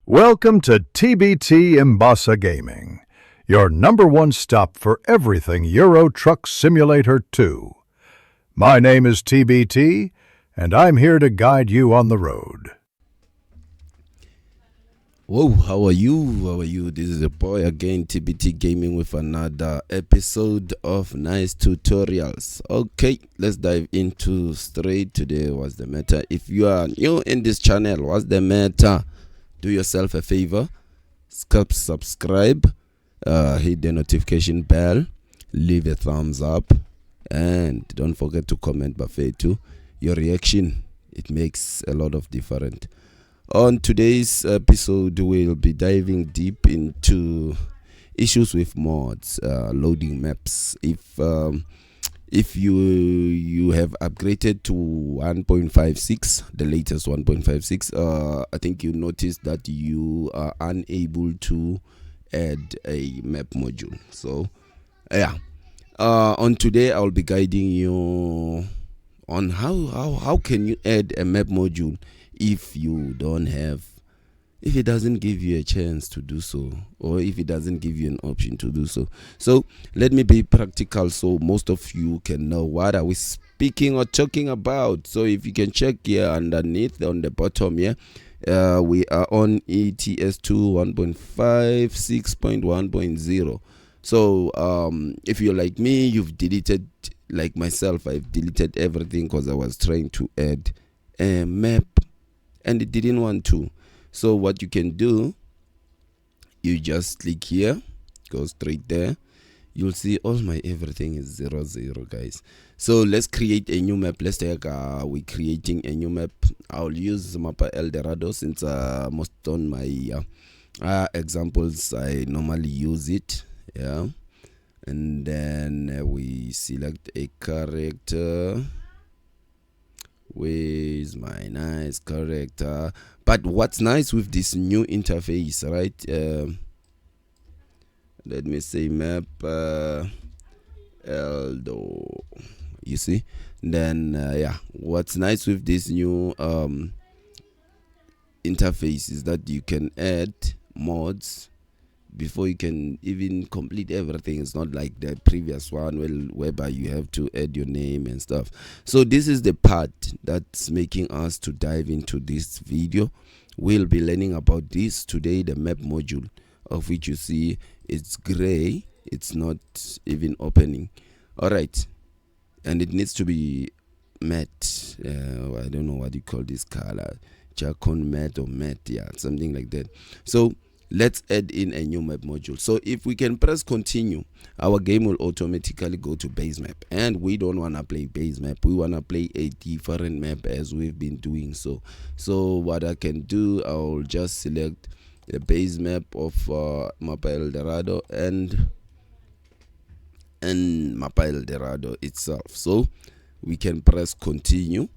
Welcome to TBT Mbasa Gaming, your number one stop for everything Euro Truck Simulator 2. My name is TBT, and I'm here to guide you on the road. Whoa, how are you? How are you? This is your boy again, TBT Gaming, with another episode of nice tutorials. Okay, let's dive into straight today. What's the matter? If you are new in this channel, what's the matter? Do yourself a favor, subscribe, hit the notification bell, leave a thumbs up, and don't forget to comment buffet too. Your reaction, it makes a lot of difference. On today's episode, we'll be diving deep into issues with mods, loading maps. If you have upgraded to 1.56, the latest 1.56, I think you noticed that you are unable to add a map module. So yeah, on today I'll be guiding you on how can you add a map module if it doesn't give you a chance to do so, or if it doesn't give you an option to do so. So let me be practical so most of you can know what are we speaking or talking about. So if you can check here underneath on the bottom here, we are on ETS2 1.56.1.0. So if you're like me, you've deleted, like myself, I've deleted everything because I was trying to add a map and it didn't want to. So what you can do, you just click here, go straight there. You'll see all my everything is 0, 0, guys. So let's create a new map. Let's take we're creating a new map. I'll use mappa Eldorado since most on my examples I normally use it. Yeah, and then we select a character. Where's my nice character? But what's nice with this new interface, right? Let me say map Eldo. You see? Then yeah, what's nice with this new interface is that you can add mods before you can even complete everything. It's not like the previous one whereby you have to add your name and stuff. So this is the part that's making us to dive into this video. We'll be learning about this today, the map module, of which you see it's gray, it's not even opening. All right, and it needs to be matte. I don't know what you call this color, Chacon matte or matte, yeah, something like that. So let's add in a new map module. So if we can press continue, our game will automatically go to base map, and we don't want to play base map. We want to play a different map as we've been doing. So what I can do, I'll just select the base map of mappa Eldorado and mappa Eldorado itself. So we can press continue,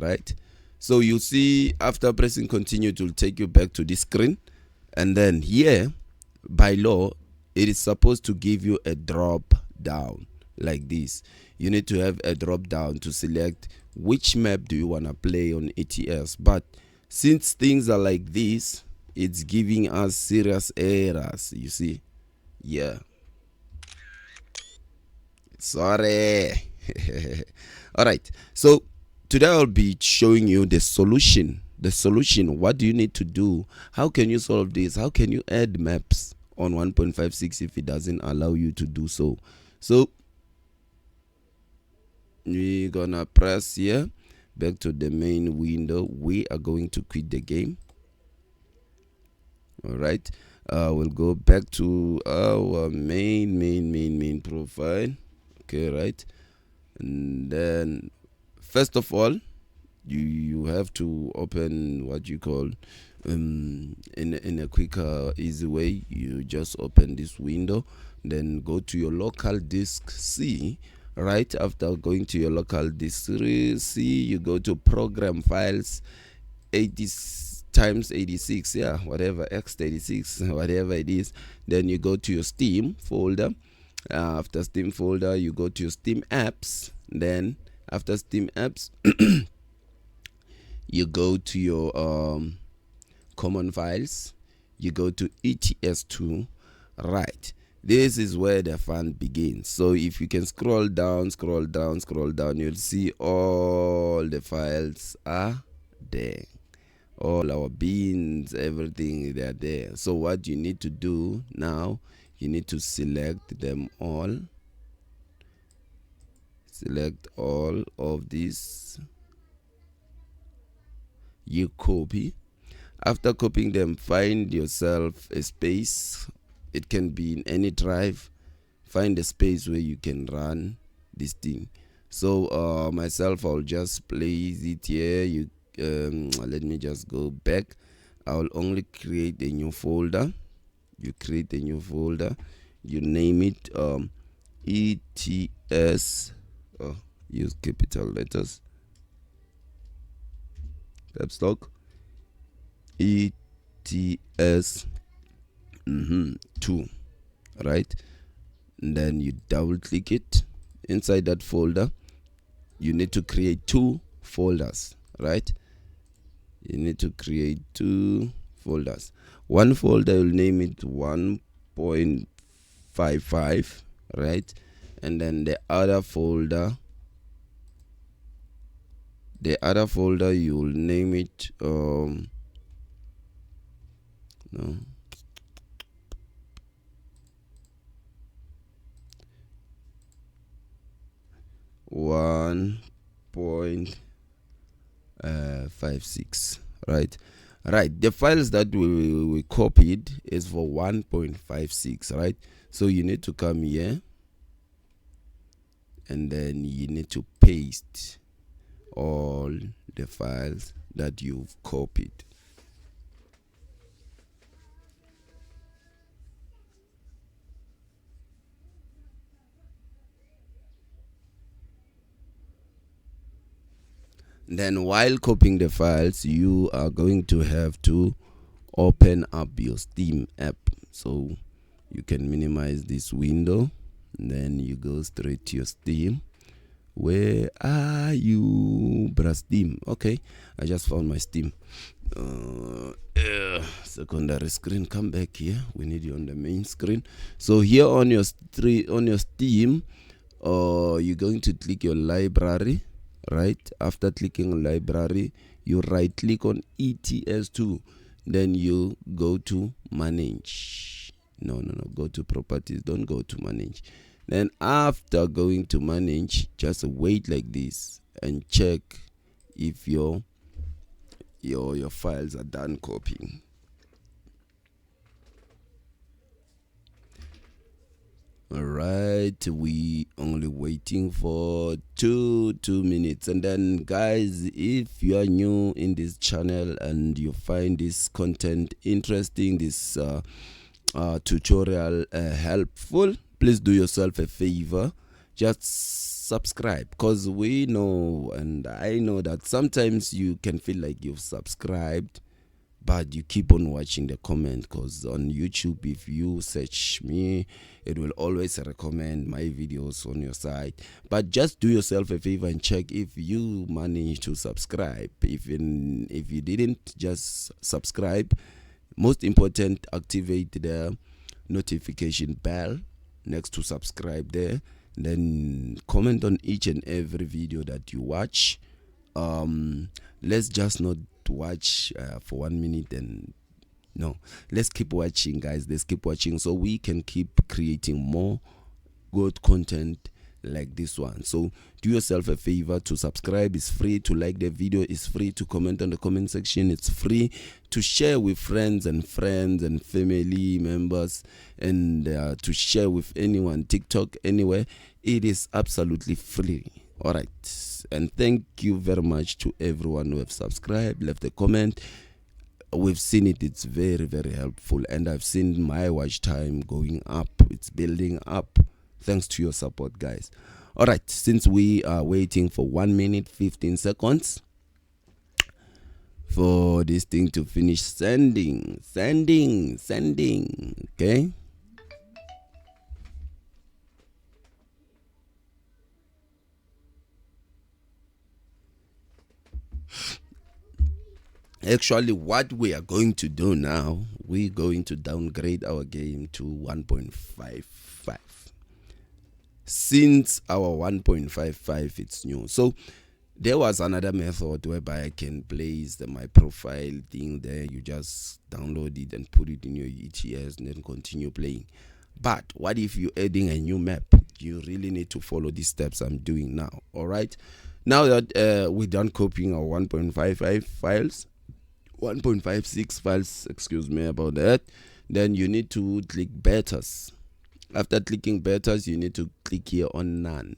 right? So you see after pressing continue, it will take you back to this screen. And then here, by law, it is supposed to give you a drop down like this. You need to have a drop down to select which map do you want to play on ETS. But since things are like this, it's giving us serious errors, you see. Yeah. Sorry. All right. So today I'll be showing you the solution. What do you need to do? How can you solve this? How can you add maps on 1.56 if it doesn't allow you to do so? So we're gonna press here, back to the main window. We are going to quit the game. All right, we'll go back to our main profile. Okay, right, and then first of all, you have to open what you call in a quicker easy way. You just open this window, then go to your local disk C. Right after going to your local disk C, you go to program files 80 times 86, yeah, whatever, x86, whatever it is. Then you go to your Steam folder. After Steam folder, you go to your Steam apps. Then after Steam apps, you go to your common files, you go to ETS2. Right, this is where the fun begins. So if you can scroll down, you'll see all the files are there, all our bins, everything, they are there. So what you need to do now, you need to select them all, select all of these, you copy. After copying them, find yourself a space. It can be in any drive. Find a space where you can run this thing. So myself, I'll just place it here. You let me just go back. I'll only create a new folder. You create a new folder, you name it ETS, use capital letters, caps lock, ETS 2, right? And then you double click it. Inside that folder, you need to create 2 folders, right? You need to create 2 folders. One folder, you'll name it 1.55, right? And then the other folder you'll name it no, 1.56, right? Right, the files that we copied is for 1.56, right? So you need to come here and then you need to paste all the files that you've copied. Then while copying the files, you are going to have to open up your Steam app. So you can minimize this window, and then you go straight to your Steam. Where are you, bruh? Steam. Okay, I just found my Steam. Secondary screen, come back here. We need you on the main screen. So here on your Steam, you're going to click your library. Right, after clicking on library, you right click on ETS2, then you go to manage. No, go to properties, don't go to manage. Then after going to manage, just wait like this and check if your files are done copying. Alright, we only waiting for 2 minutes. And then guys, if you are new in this channel and you find this content interesting, this tutorial helpful, please do yourself a favor, just subscribe, because we know, and I know that sometimes you can feel like you've subscribed but you keep on watching the comment, because on YouTube, if you search me, it will always recommend my videos on your side. But just do yourself a favor and check if you manage to subscribe. If you didn't, just subscribe. Most important, activate the notification bell next to subscribe there. Then comment on each and every video that you watch. Let's just not watch for 1 minute and no, let's keep watching, guys. Let's keep watching so we can keep creating more good content like this one. So do yourself a favor to subscribe. It's free. To like the video is free. To comment on the comment section, it's free. To share with friends and family members, and to share with anyone, TikTok, anywhere, it is absolutely free. All right, and thank you very much to everyone who have subscribed, left a comment. We've seen it, it's very, very helpful, and I've seen my watch time going up. It's building up thanks to your support, guys. All right, since we are waiting for 1 minute 15 seconds for this thing to finish sending, okay. Actually, what we are going to do now, we're going to downgrade our game to 1.55, since our 1.55 it's new. So there was another method whereby I can place my profile thing there. You just download it and put it in your ETS and then continue playing. But what if you're adding a new map? You really need to follow these steps I'm doing now. All right. Now that we're done copying our 1.55 files, 1.56 files, excuse me about that, then you need to click betas. After clicking betas, you need to click here on none,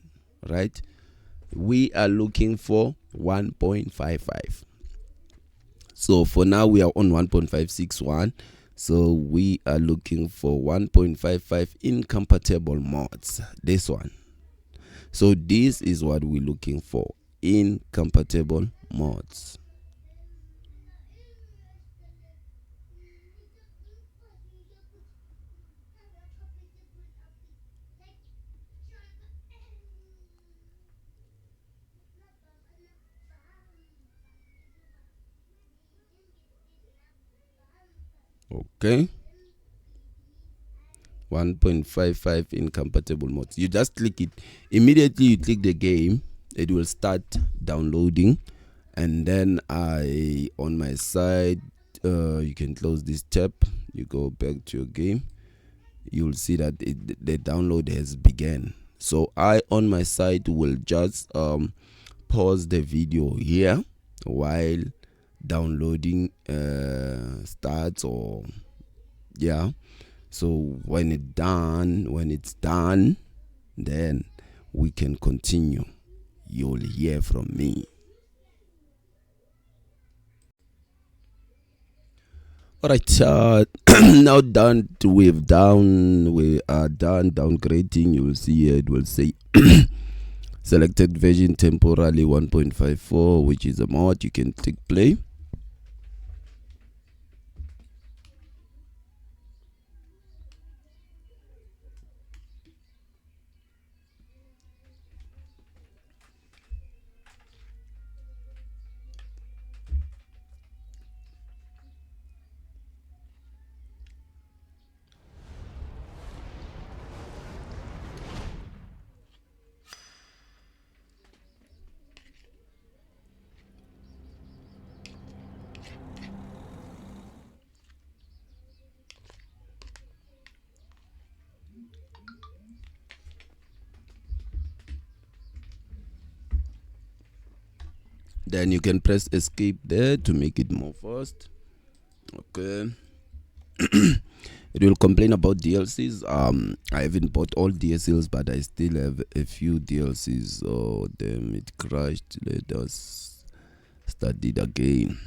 right? We are looking for 1.55. So for now we are on 1.561, so we are looking for 1.55 incompatible mods, this one. So this is what we're looking for, incompatible mods. Okay, 1.55 incompatible mods. You just click it. Immediately you click the game, it will start downloading. And then on my side, you can close this tab. You go back to your game. You'll see that the download has begun. So I on my side will just pause the video here while downloading starts, or yeah. So when it's done, then we can continue. You'll hear from me. All right, now we are done downgrading. You will see here it will say selected version temporarily 1.54, which is a mod. You can click play. Then you can press escape there to make it more fast. Okay. It will complain about DLCs. I haven't bought all DLCs, but I still have a few DLCs. Oh damn, it crashed. Let us start it again.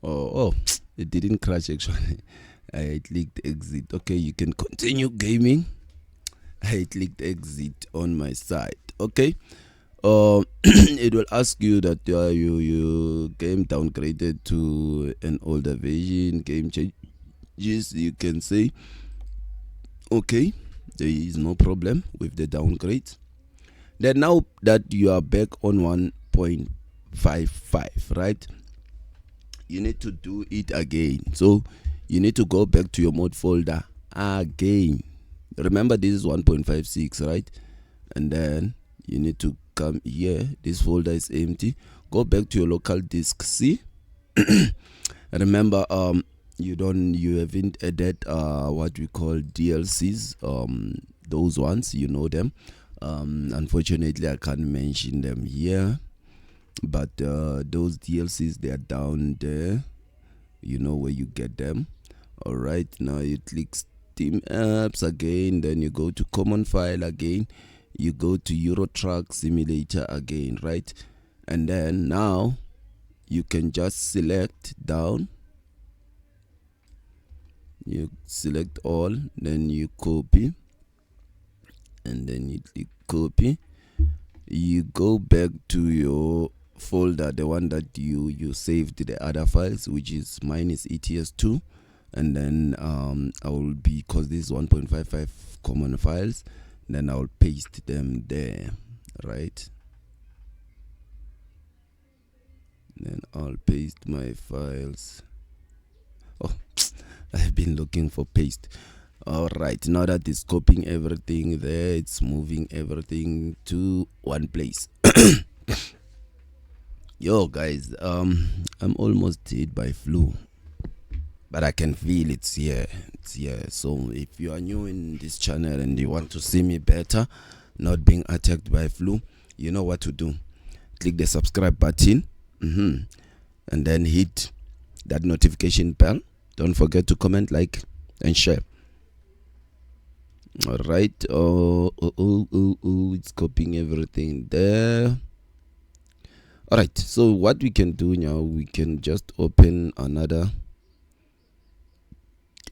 Oh, it didn't crash actually. I clicked exit. Okay, you can continue gaming. I clicked exit on my side. Okay. It will ask you that you game downgraded to an older version. Game changes. You can say okay. There is no problem with the downgrade. Then now that you are back on 1.55, right? You need to do it again. So you need to go back to your mod folder again. Remember, this is 1.56, right? And then you need to come here. This folder is empty. Go back to your local disk C. Remember, you haven't added what we call DLCs. Those ones, you know them. Unfortunately, I can't mention them here. But those DLCs, they are down there. You know where you get them. All right, now you click Steam apps again, then you go to common file again, you go to Euro Truck Simulator again, right? And then now you can just select down, you select all, then you copy, and then you click copy. You go back to your folder, the one that you saved the other files, which is mine is ETS2, and then I will be, because this is 1.55 common files, then I'll paste them there, right? Then I'll paste my files. Oh, I've been looking for paste. All right, now that it's copying everything there, it's moving everything to one place. Yo guys, I'm almost hit by flu, but I can feel it's here. So if you are new in this channel and you want to see me better, not being attacked by flu, you know what to do. Click the subscribe button, and then hit that notification bell. Don't forget to comment, like, and share. All right. It's copying everything there. All right. So what we can do now, we can just open another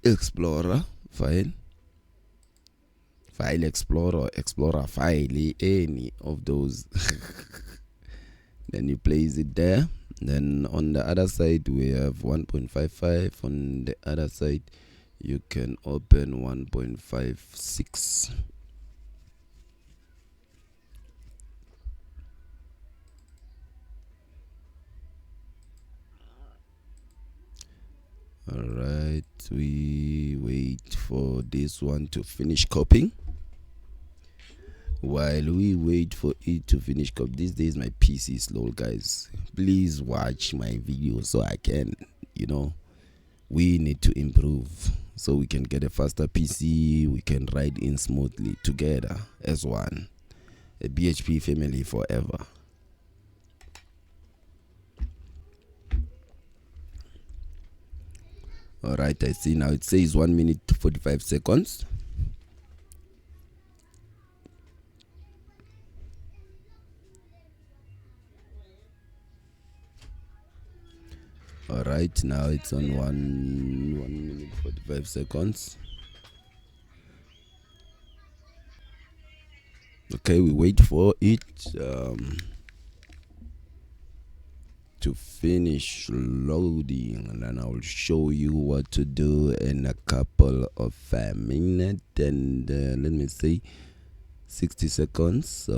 Explorer file, File Explorer, Explorer file, any of those. Then you place it there. Then on the other side we have 1.55. On the other side you can open 1.56. All right, we wait for this one to finish copying. While we wait for it to finish copy, these days my PC is slow, guys. Please watch my video so I can, we need to improve so we can get a faster PC. We can ride in smoothly together as one, a BHP family forever. All right, I see now it says 1 minute 45 seconds. All right, now it's on 1 minute 45 seconds. Okay, we wait for it to finish loading, and then I'll show you what to do in a couple of minutes. And let me say 60 seconds,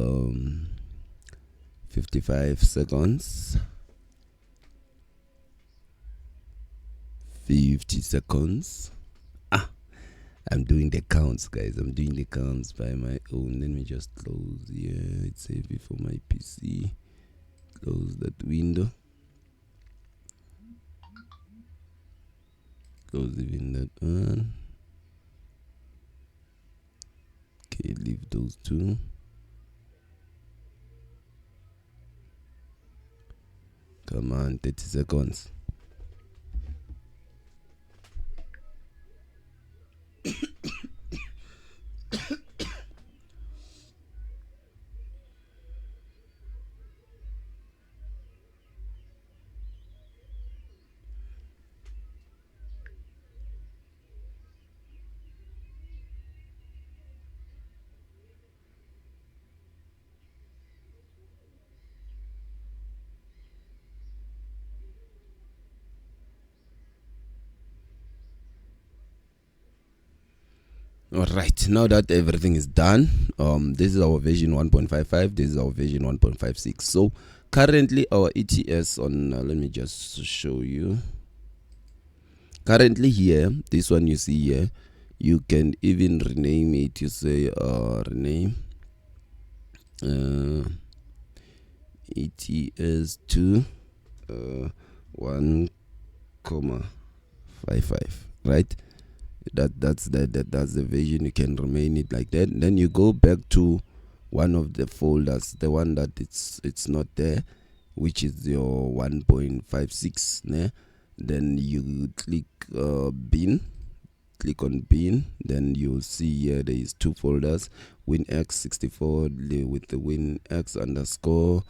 55 seconds, 50 seconds. I'm doing the counts, guys. I'm doing the counts by my own. Let me just close here. It's heavy for my PC. Close that window. Close even that one. Okay, leave those two. Come on, 30 seconds. All right, now that everything is done, this is our version 1.55, this is our version 1.56. so currently our ETS on let me just show you. Currently here, this one you see here, you can even rename it. You say rename ETS2 1.55, right? That's the version. You can remain it like that. Then you go back to one of the folders, the one that it's not there, which is your 1.56. Then you click bin, click on bin. Then you'll see here there is two folders, WinX64 with the WinX underscore,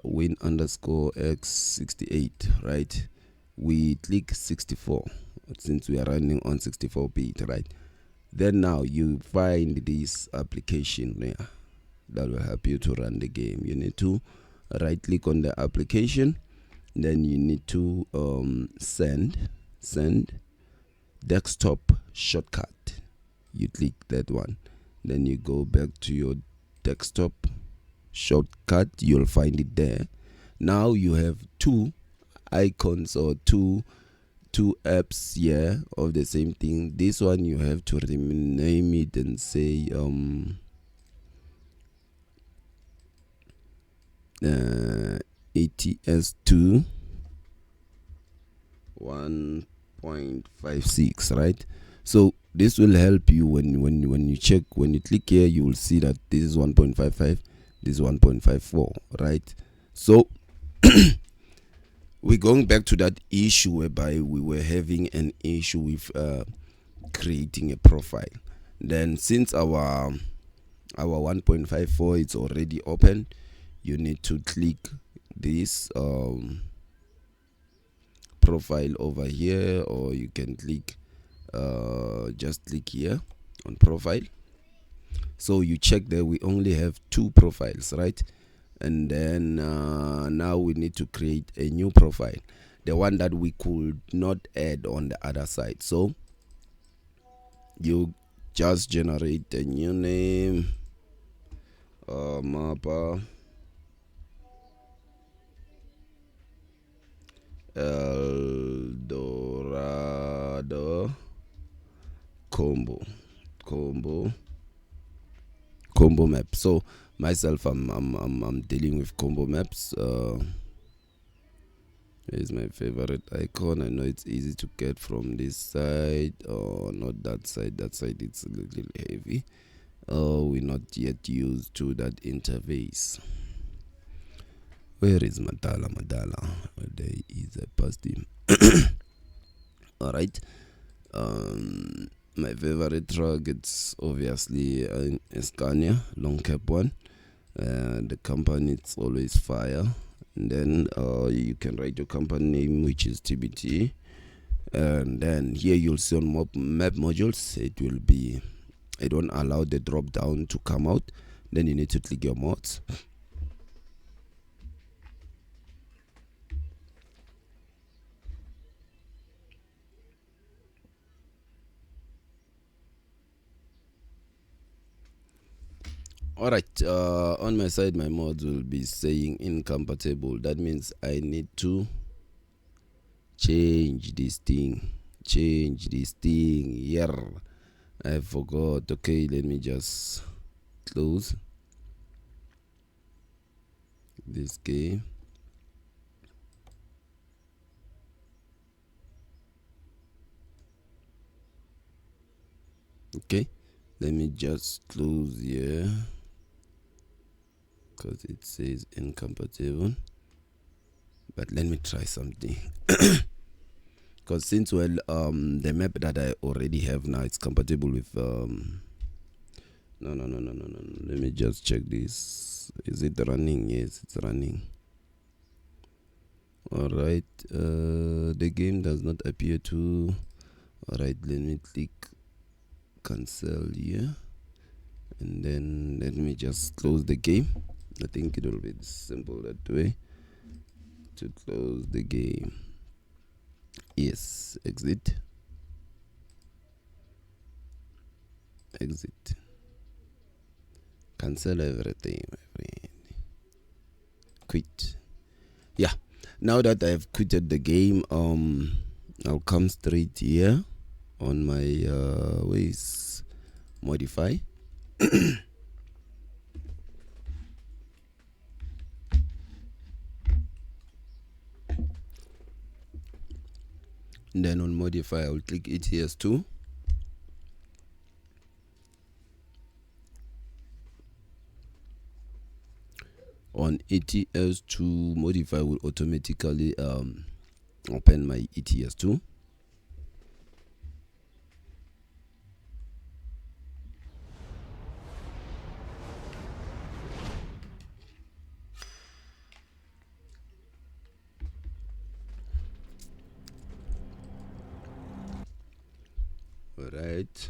Win underscore X68, right? We click 64 since we are running on 64-bit, right? Then now you find this application there that will help you to run the game. You need to right click on the application, then you need to send desktop shortcut. You click that one, then you go back to your desktop shortcut, you'll find it there. Now you have two icons or two apps here of the same thing. This one you have to rename it and say ETS2 1.56, right? So this will help you when you check, when you click here, you will see that this is 1.55, this is 1.54, right? So we're going back to that issue whereby we were having an issue with creating a profile. Then since our 1.54 is already open, you need to click this profile over here, or you can click just click here on profile. So you check there, we only have two profiles, right? And then now we need to create a new profile, the one that we could not add on the other side. So you just generate a new name, mappa Eldorado combo map. So myself, I'm dealing with combo maps. Here's my favorite icon. I know it's easy to get from this side, or not that side. That side it's a little heavy. We're not yet used to that interface. Where is Madala? There is a past him. Alright. My favorite truck, it's obviously a Scania long cab one. The company, it's always fire. And then you can write your company name, which is TBT. And then here you'll see on map modules, it won't allow the drop down to come out. Then you need to click your mods. Alright, on my side, my mods will be saying incompatible. That means I need to change this thing. Yeah, I forgot. Okay, let me just close this game. Okay, let me just close here, because it says incompatible. But let me try something. Because since the map that I already have now, it's compatible with no. Let me just check this. Is it running? Yes, it's running. Alright, the game does not appear to. Alright, let me click cancel here, and then let me just close the game. I think it will be simple that way to close the game. Yes, exit, cancel everything, my friend. Quit. Yeah, now that I've quitted the game, I'll come straight here on my ways modify. And then on modify, I'll click ETS2. On ETS2, modify will automatically open my ETS2. Alright.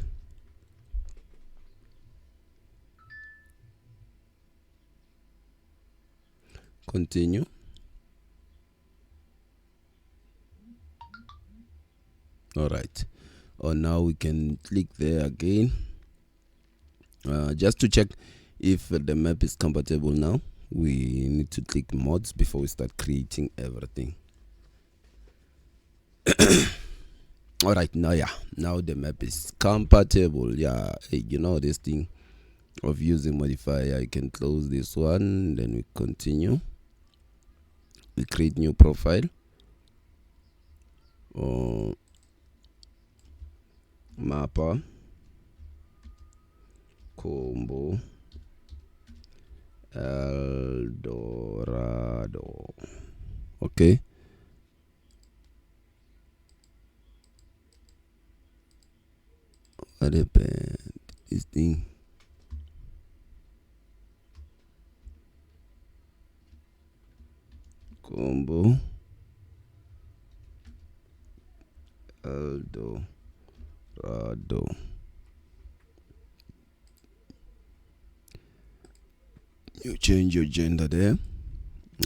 Continue. All right. Now we can click there again, just to check if the map is compatible. Now we need to click mods before we start creating everything. All right, now the map is compatible. This thing of using modifier, I can close this one, then we continue. We create new profile. Mapper combo Eldorado. Okay. What happened? This thing. Combo Eldorado. You change your gender there.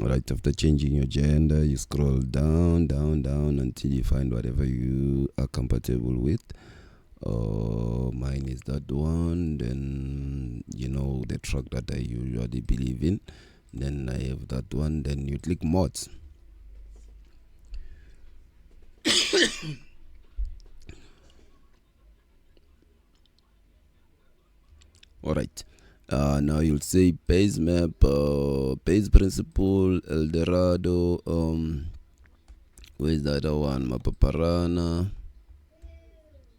Right after changing your gender, you scroll down until you find whatever you are compatible with. Mine is that one. Then the truck that I usually believe in. Then I have that one. Then you click mods. All right. Now you'll say base map, base principle, Eldorado. Where's the other one? Mapaparana.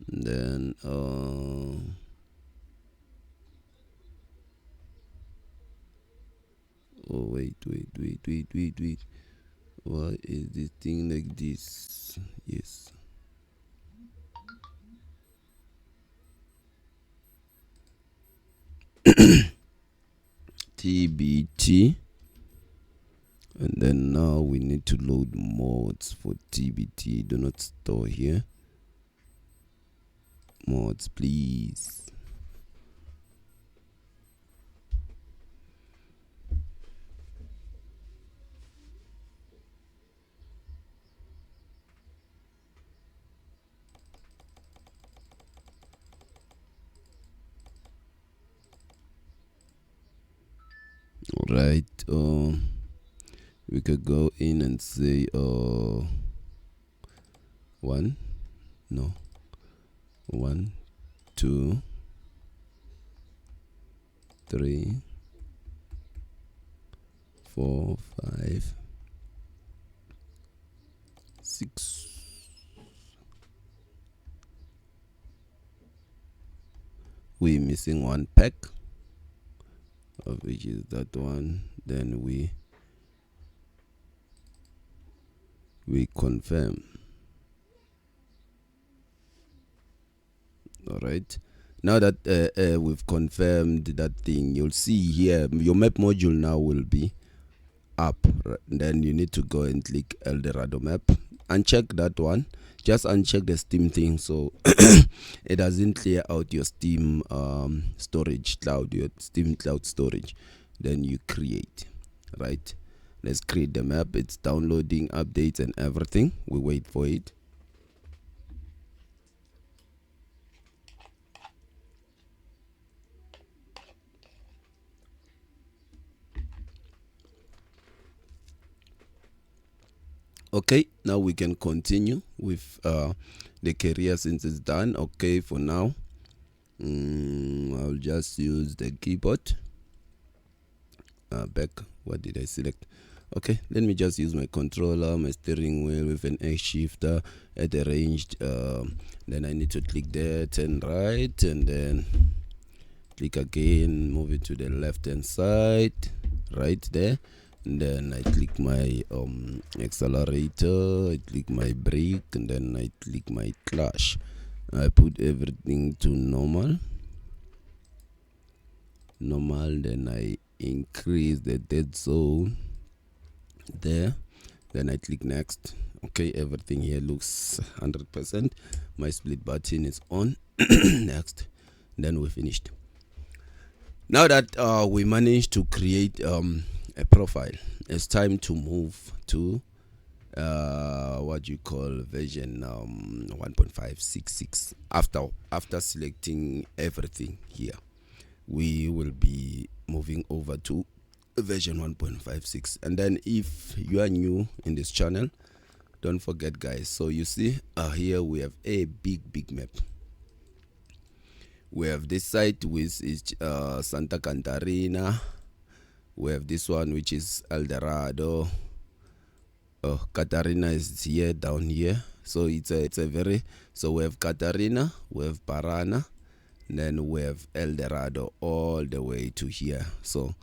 Then wait. Why is this thing like this? Yes. TBT, and then now we need to load mods for TBT. Do not store here. Mods, please. Right. We could go in and say 1, 2, 3, 4, 5, 6. We're missing one pack, of which is that one. Then we confirm. All right. Now that we've confirmed that thing, you'll see here your map module now will be up. Then you need to go and click Eldorado map. Uncheck that one. Just uncheck the Steam thing, so it doesn't clear out your Steam storage cloud, your Steam cloud storage. Then you create. Right. Let's create the map. It's downloading updates and everything. We wait for it. Okay, now we can continue with the career since it's done. Okay, for now, I'll just use the keyboard. Back, what did I select? Okay, let me just use my controller, my steering wheel with an X shifter at the ranged. Then I need to click there, turn right, and then click again, move it to the left hand side, right there. And then I click my accelerator, I click my brake, and then I click my clutch. I put everything to normal, then I increase the dead zone there, then I click next. Okay, everything here looks 100%. My split button is on. Next, then we're finished. Now that we managed to create a profile. It's time to move to what you call version 1.566. After selecting everything here, we will be moving over to version 1.56. And then if you are new in this channel, don't forget, guys, so you see here we have a big map. We have this site which is Santa Catarina. We have this one which is Eldorado. Catarina is here, down here. So it's a very, so we have Catarina, we have Parana, then we have Eldorado all the way to here. So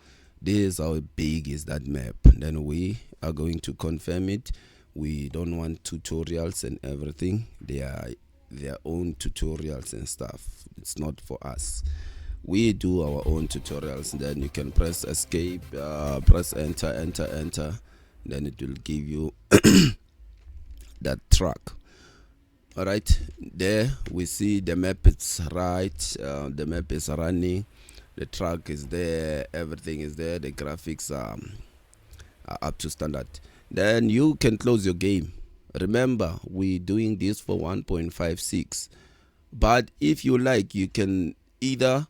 this is how big is that map. Then we are going to confirm it. We don't want tutorials and everything. They are their own tutorials and stuff. It's not for us. We do our own tutorials. Then you can press escape, press enter. Then it will give you that track. All right, there we see the map. It's right. The map is running. The track is there. Everything is there. The graphics are up to standard. Then you can close your game. Remember, we're doing this for 1.56. But if you like, you can either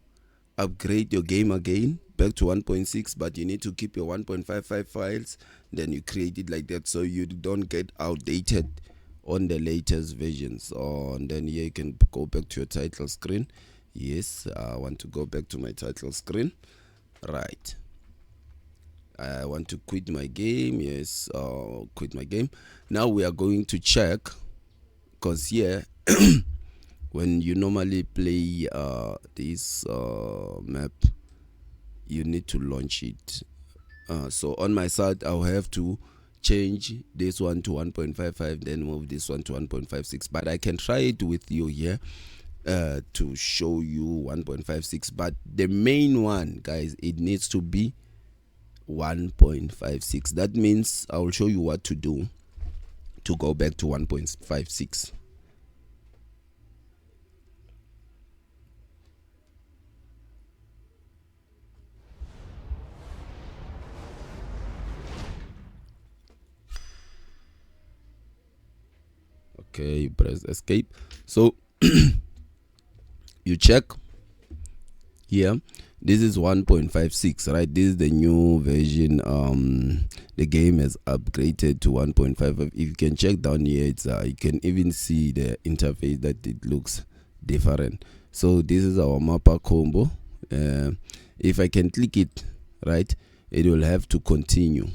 upgrade your game again back to 1.6, but you need to keep your 1.55 files. Then you create it like that so you don't get outdated on the latest versions. And then here you can go back to your title screen. Yes, I want to go back to my title screen. Right, I want to quit my game. Yes, quit my game. Now we are going to check, because here when you normally play this map, you need to launch it. So on my side, I'll have to change this one to 1.55, then move this one to 1.56. But I can try it with you here to show you 1.56. But the main one, guys, it needs to be 1.56. That means I will show you what to do to go back to 1.56. Okay, you press escape. So you check here. This is 1.56, right? This is the new version. The game has upgraded to 1.55. If you can check down here, it's you can even see the interface that it looks different. So this is our mapper combo. If I can click it, right, it will have to continue.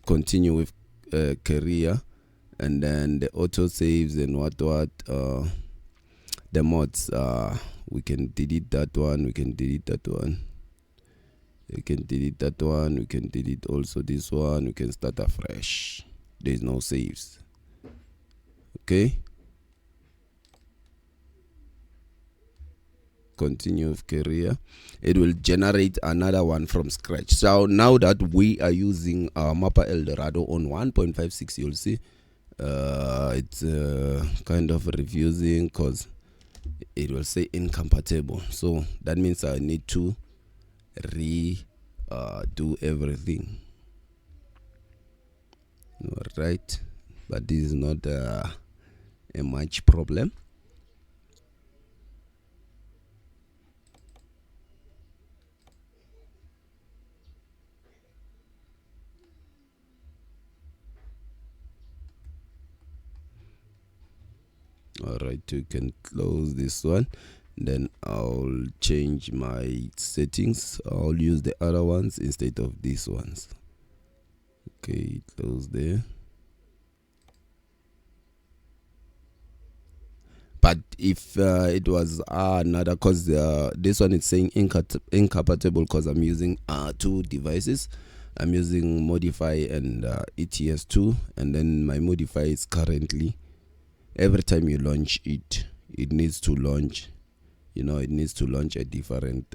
Continue with career, and then the auto saves and what the mods, we can delete that one, we can delete that one, we can delete that one, we can delete also this one, we can start afresh. There's no saves. Okay, continue with career. It will generate another one from scratch. So now that we are using mapper Eldorado on 1.56, you'll see it's kind of refusing, because it will say incompatible. So that means I need to do everything. All right, but this is not a much problem. All right, you can close this one. Then I'll change my settings. I'll use the other ones instead of these ones. Okay, close there. But if it was another, because this one is saying incompatible, because I'm using two devices. I'm using Modify and ETS2, and then my Modify is currently, every time you launch it, it needs to launch, it needs to launch a different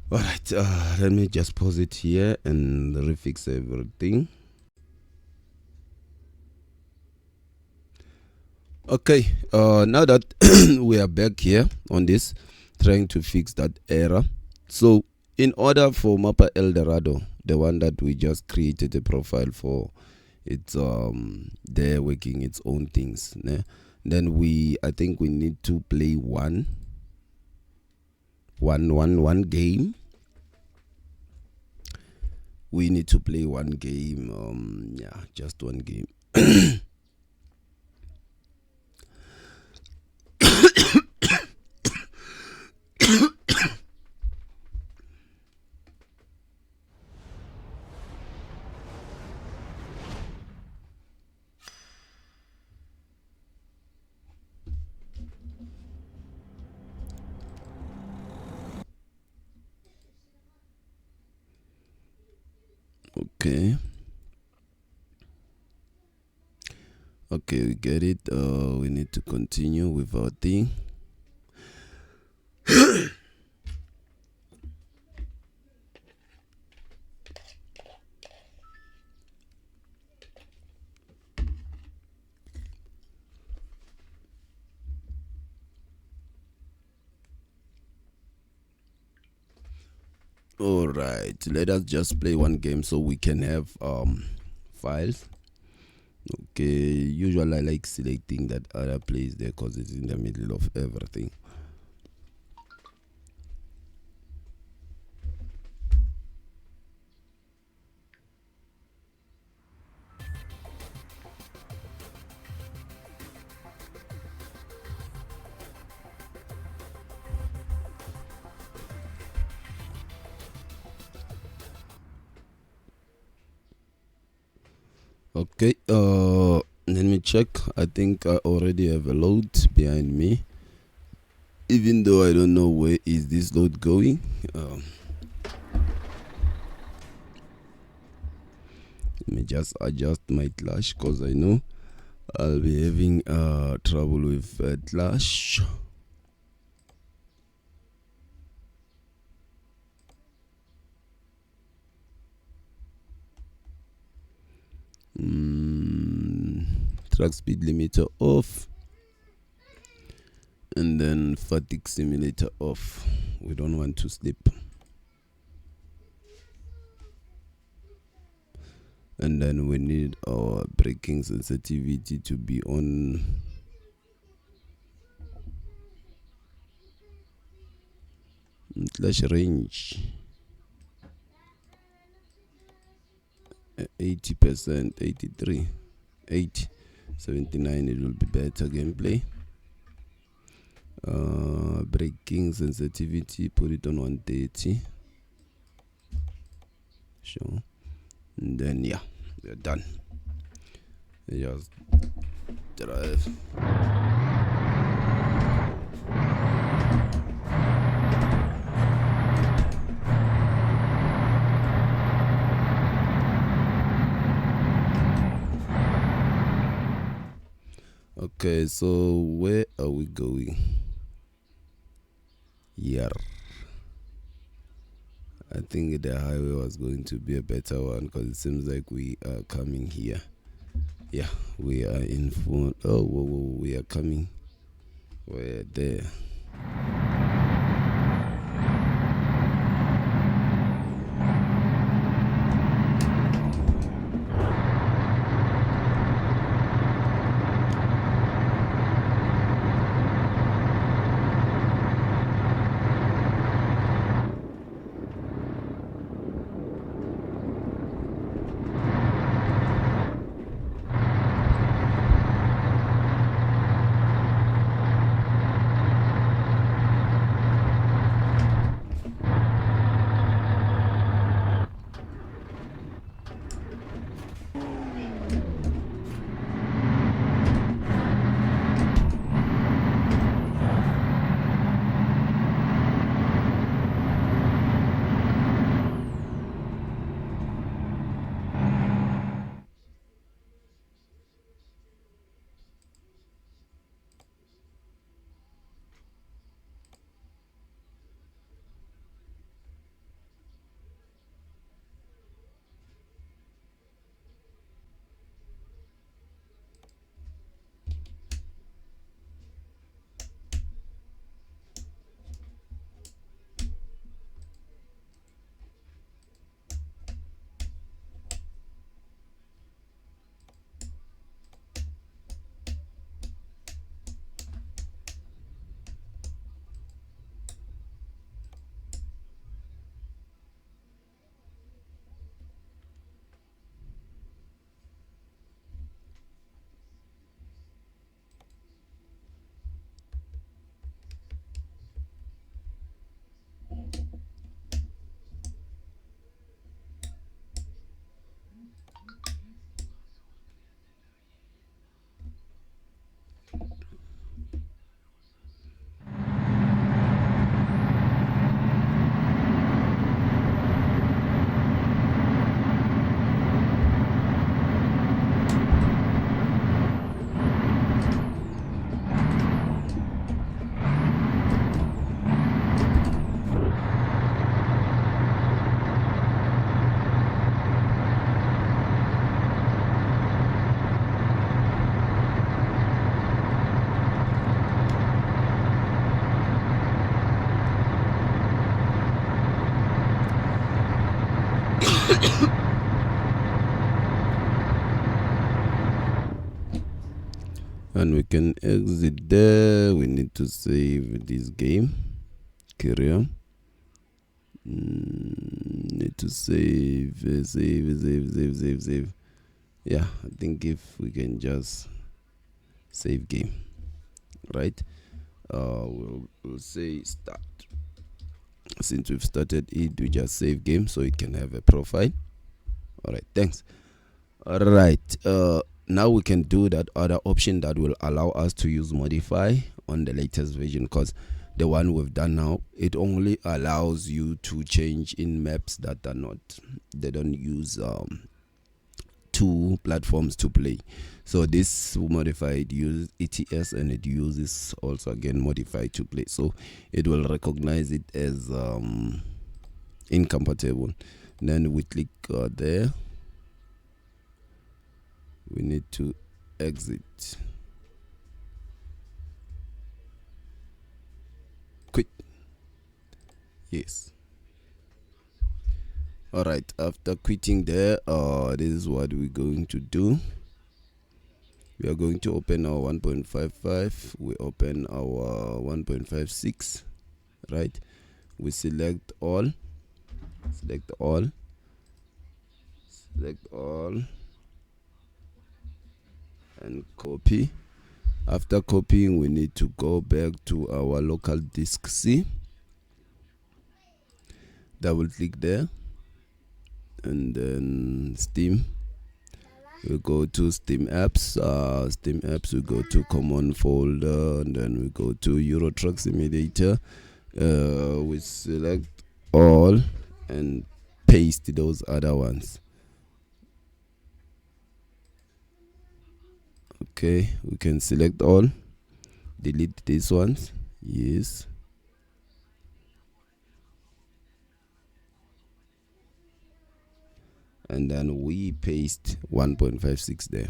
All right, let me just pause it here and refix everything. Okay, now that we are back here on this, trying to fix that error. So in order for Mappa Eldorado, the one that we just created a profile for, it's there working its own things. Né? Then I think we need to play one game. We need to play one game. Yeah, just one game. Okay. Okay, we get it. We need to continue with our thing. All right, let us just play one game so we can have files. Okay, usually I like selecting that other place there because it's in the middle of everything. Okay, let me check. I think I already have a load behind me, even though I don't know where is this load going. Let me just adjust my clash because I know I'll be having trouble with clash. Track speed limiter off, and then fatigue simulator off. We don't want to slip. And then we need our braking sensitivity to be on. Clash range 80%, 83, 80, 79. It will be better gameplay. Braking sensitivity, put it on 130. Sure. And then yeah, we're done. Just drive. Okay, so where are we going? Here. I think the highway was going to be a better one because it seems like we are coming here. Yeah, we are in front. Oh, whoa, we are coming. We're there. And we can exit there. We need to save this game. Career. Need to save. Yeah, I think if we can just save game, right? We'll say start. Since we've started it, we just save game so it can have a profile. All right, thanks. All right. Now we can do that other option that will allow us to use modify on the latest version, because the one we've done now, it only allows you to change in maps that are not, they don't use two platforms to play. So this modified use ETS, and it uses also again modify to play, so it will recognize it as incompatible. Then we click there. We need to exit. Quit. Yes. All right, after quitting there, this is what we're going to do. We are going to open our 1.55. We open our 1.56, right? We select all, select all, select all, and copy. After copying, we need to go back to our local disk C. Double click there, and then Steam. We go to Steam apps. Steam apps, we go to common folder, and then we go to Euro Truck Simulator. We select all and paste those other ones. Okay, we can select all, delete these ones. Yes. And then we paste 1.56 there.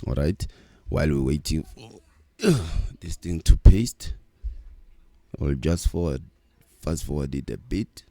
All right, while we're waiting for this thing to paste, I'll just fast forward it a bit.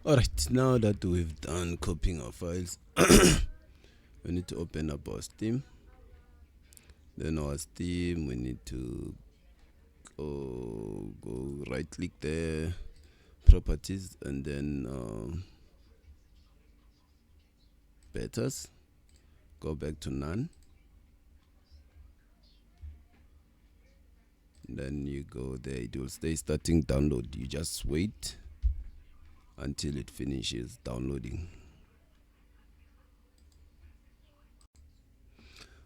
Alright, now that we've done copying our files, we need to open up our Steam. Then our Steam, we need to go right click there, properties, and then betas. Go back to none. Then you go there, it will stay starting download. You just wait until it finishes downloading.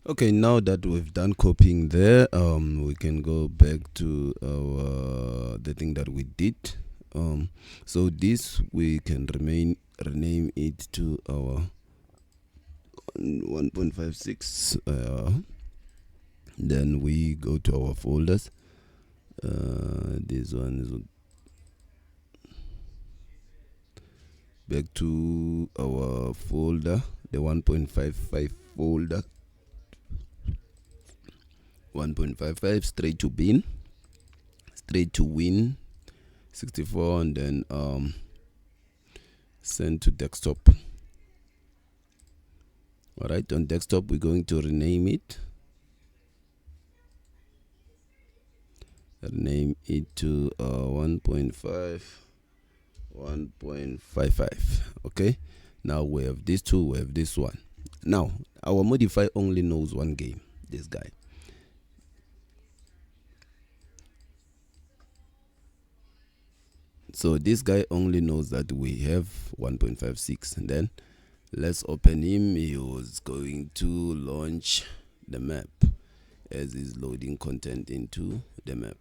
Okay, now that we've done copying there, we can go back to our the thing that we did. So this we can rename it to our 1.56. Then we go to our folders. This one is back to our folder, the 1.55 folder. 1.55 straight to bin, straight to win 64, and then send to desktop. Alright, on desktop we're going to rename it. Rename it to 1.55. Okay, now we have these two, we have this one. Now our modify only knows one game, this guy. So this guy only knows that we have 1.56, and then let's open him. He was going to launch the map as he's loading content into the map.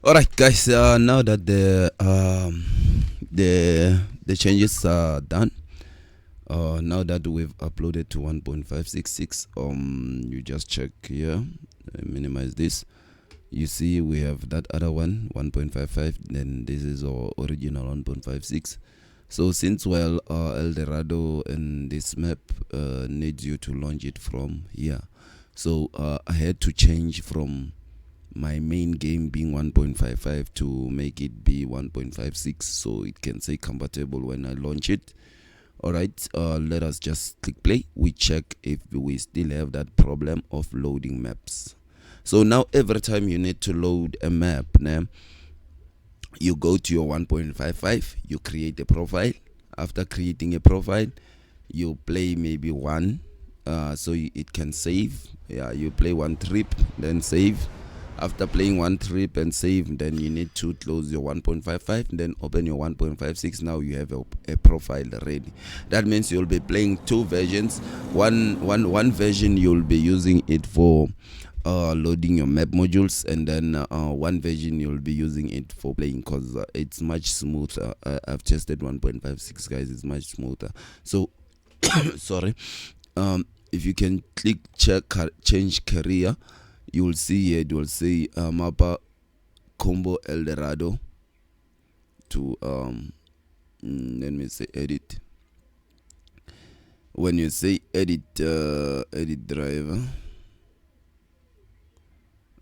Alright guys, now that the changes are done, now that we've uploaded to 1.566, you just check here, minimize this. You see we have that other one, 1.55, then this is our original 1.56. So since Eldorado and this map needs you to launch it from here, so I had to change from my main game being 1.55 to make it be 1.56, so it can say compatible when I launch it. All right, let us just click play. We check if we still have that problem of loading maps. So now every time you need to load a map, now you go to your 1.55, you create a profile. After creating a profile, you play maybe one, so it can save. Yeah, you play one trip, then save. After playing one trip and save, then you need to close your 1.55, then open your 1.56. Now you have a profile ready. That means you'll be playing two versions. One version you'll be using it for loading your map modules, and then one version you'll be using it for playing, because it's much smoother. I've tested 1.56, guys. It's much smoother. So sorry, if you can click change career, you will see here, it will say mappa combo Eldorado to let me say edit. When you say edit edit driver,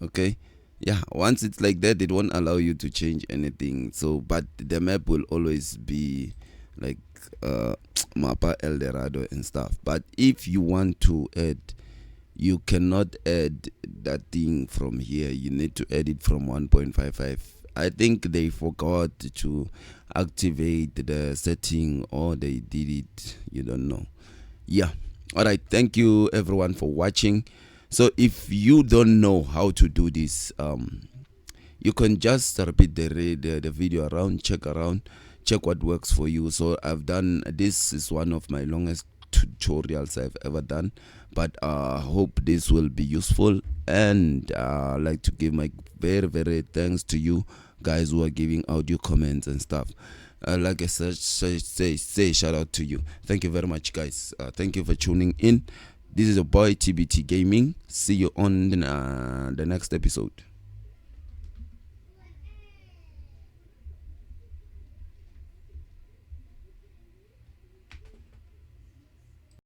okay, yeah, once it's like that, it won't allow you to change anything. So but the map will always be like mappa Eldorado and stuff. But if you want to add, you cannot add that thing from here. You need to add it from 1.55. I think they forgot to activate the setting, or they did it, you don't know. Yeah, all right, thank you everyone for watching. So if you don't know how to do this, you can just repeat the video around, check what works for you. So I've done, this is one of my longest tutorials I've ever done, but hope this will be useful. And I'd like to give my very thanks to you guys who are giving audio comments and stuff. Like I said, say shout out to you. Thank you very much, guys. Thank you for tuning in. This is your boy TBT Gaming. See you on the next episode.